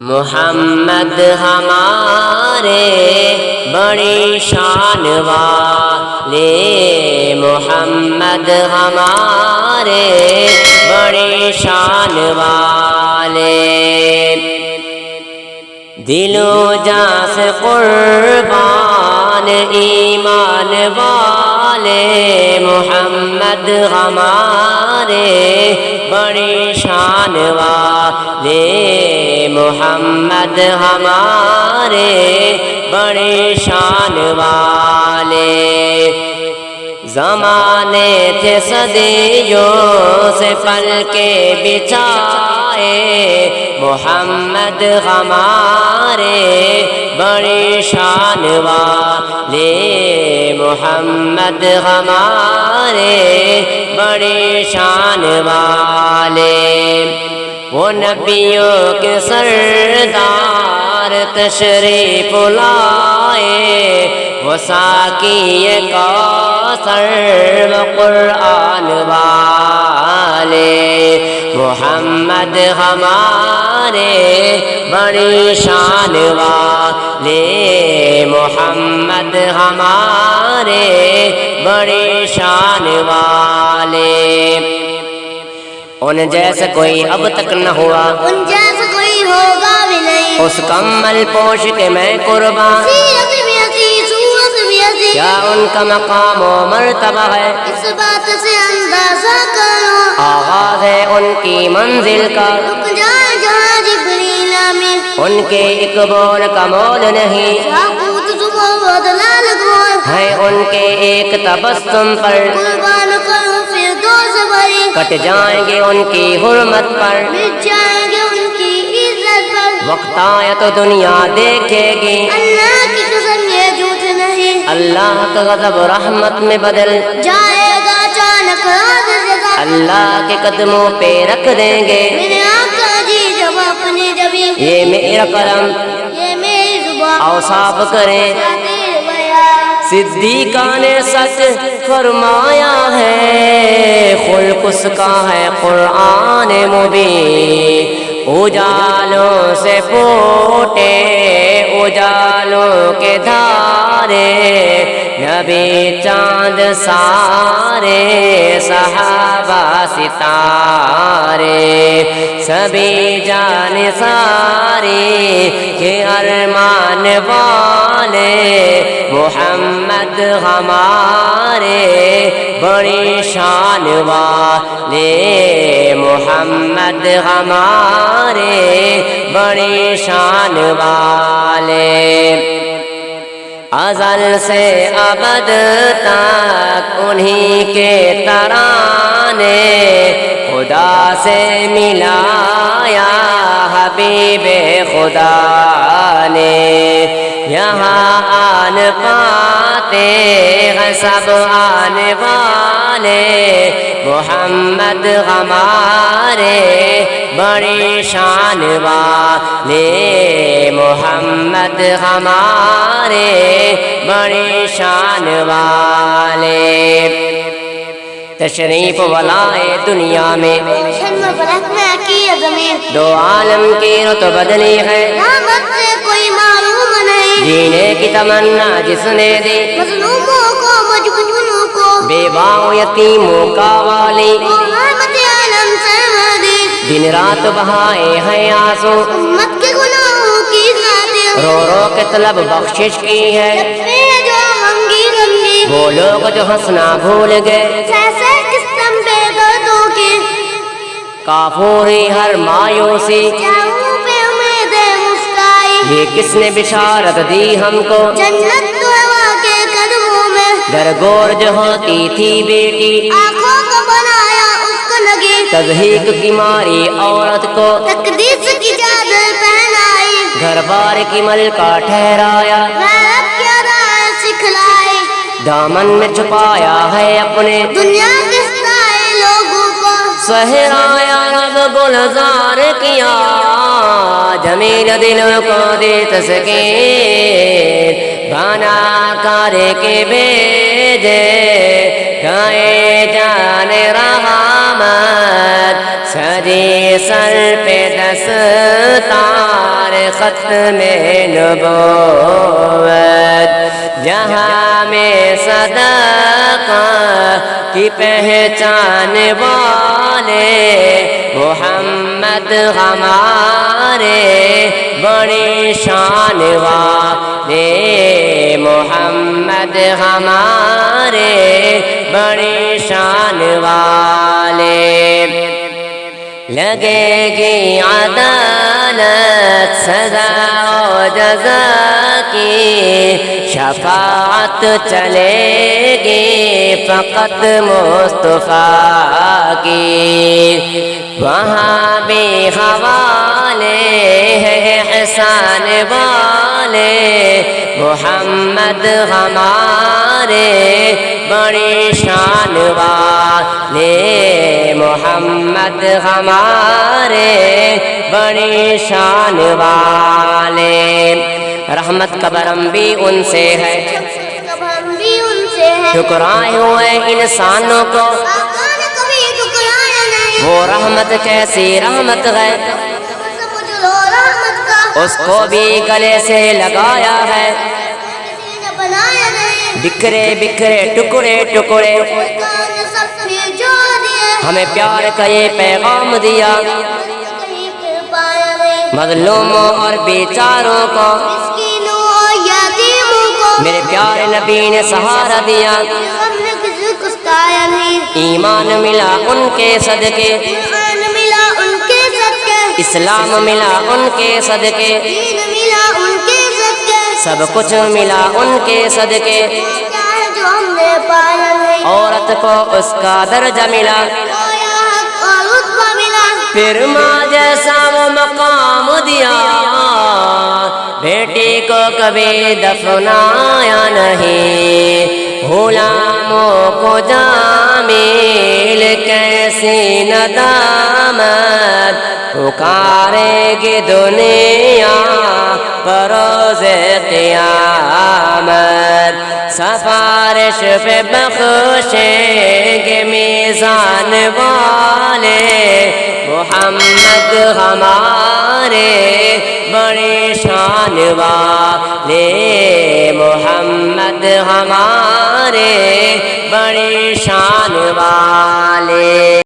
محمد ہمارے بڑی شان والے، محمد ہمارے بڑی شان والے، دل و جاں سے قربان ایمان والے، محمد ہمارے بڑی شان والے، محمد ہمارے بڑی شان والے، زمانے تھے صدیوں سے پل کے بچھائے، محمد ہمارے بڑی شان والے، محمد ہمارے بڑی شان والے، وہ نبیوں کے سردار تشریف لائے، وہ ساقی کوثر و قرآن والے، محمد ہمارے بڑی شان والے، محمد ہمارے بڑی شان والے، ان جیسا کوئی اب تک نہ ہوا، ان جیسا کوئی ہوگا بھی نہیں، اس کمل پوش کے میں قربان، سیرت بھی ایسی، صورت بھی ایسی، کیا ان کا مقام و مرتبہ ہے، اس بات سے اندازہ کرو، آغاز ہے ان کی منزل کا، رک جائے جہاں جبریل امین، ان کے ایک بول کا مول نہیں، یاقوت صبح و دلال گول، ہے ان کے ایک تبسم پر، قربان کرو فردوس بھری، کٹ جائیں گے ان کی حرمت پر، مٹ جائیں گے ان کی عزت پر، وقت آیا تو دنیا دیکھے گی، اللہ کی قسم یہ جھوٹ نہیں، اللہ کا غضب رحمت میں بدل جائے گا اچانک راز جزا، اللہ کے قدموں پہ رکھ دیں گے، میرے آقا جی جب اپنی جبی، یہ میرا قلم یہ میری زبان، اوصاف کریں، شاطر بیان، صدیقہ نے سچ فرمایا ہے، خلق اس کا ہے قرآن مبین، اجالوں سے پھوٹے اجالوں کے دھارے، نبی چاند سارے صحابہ ستارے، سبھی جان ساری کے ارمان والے، محمد ہمارے بڑی شان والے، محمد ہمارے بڑی شان والے، ازل سے ابد تک انہی کے ترانے، خدا سے ملایا حبیب خدا نے، یہاں آن پاتے ہیں سب آنے والے، محمد ہمارے بڑی شان والے، محمد ہمارے بڑی شان والے، تشریف ولائے دنیا میں، شن برکھنا کی زمین، دو عالم کی رت بدلی ہے، رحمت سے کوئی معلوم نہیں، جینے کی تمنا جس نے دی، مظلوموں کو مجبوروں کو، بیواؤں یتیموں کا والی، وہ رحمت عالم سرمدی، دن رات بہائے ہیں آنسو، امت کے گناہوں کی خاطر، رو رو کے طلب بخشش کی ہے، جب جو منگی گنگی، وہ لوگ جو ہنسنا بھول گئے، سیسے قسم بے دردوں کی، کافوری ہر مایوسی، چاہوں پہ امید مسکائی، یہ کس نے بشارت دی ہم کو، جنت تو ہوا کے قدموں میں، درگور جو ہوتی تھی بیٹی، آنکھوں کو بنایا اس کو لگی، تضحیک کی ماری عورت کو، تقدیس کی چادر پہنائی، گھر بار کی ملکہ ٹھہرایا، غیرت کی ادائیں سکھلائی، دامن میں چھپایا ہے اپنے، دنیا دکھتائے لوگوں کو، صحرایا رب گلزار کیا، جمیل دلوں کو دے تسکین، بنا کر کے بھیجے گئے جان رہا آمد سجی سر پہ دستار ختم نبوت جہاں میں صدقہ کی پہچان والے محمد ہمارے بڑی شان والے محمد ہمارے بڑی شان والے لگے گی عدالت سزا و جزا کی شفاعت چلے گی فقط مصطفیٰ کی وہاں بھی حوالے ہیں احسان والے محمد ہمارے بڑی شان والے محمد ہمارے بڑی شان والے رحمت کا برم بھی ان سے ہے ٹکرائے ہوئے انسانوں کو وہ رحمت کیسی رحمت ہے اس کو بھی گلے سے لگایا ہے بکھرے بکھرے ٹکڑے ٹکڑے ہمیں پیار کا یہ پیغام دیا مظلوموں اور بیچاروں کو میرے پیارے نبی نے سہارا دیا ایمان ملا ان کے صدقے اسلام ملا ان کے صدقے سب کچھ ملا ان کے صدقے عورت کو اس کا درجہ ملا پھر ماں جیسا وہ مقام دیا بیٹی کو کبھی دفنایا نہیں غلاموں کو جامیل کیسی ندامت پکارے گی دنیا بروز قیامت سفارش پہ بخشیں گے میزان والے محمد ہمارے بڑی شان والے محمد ہمارے بڑی شان والے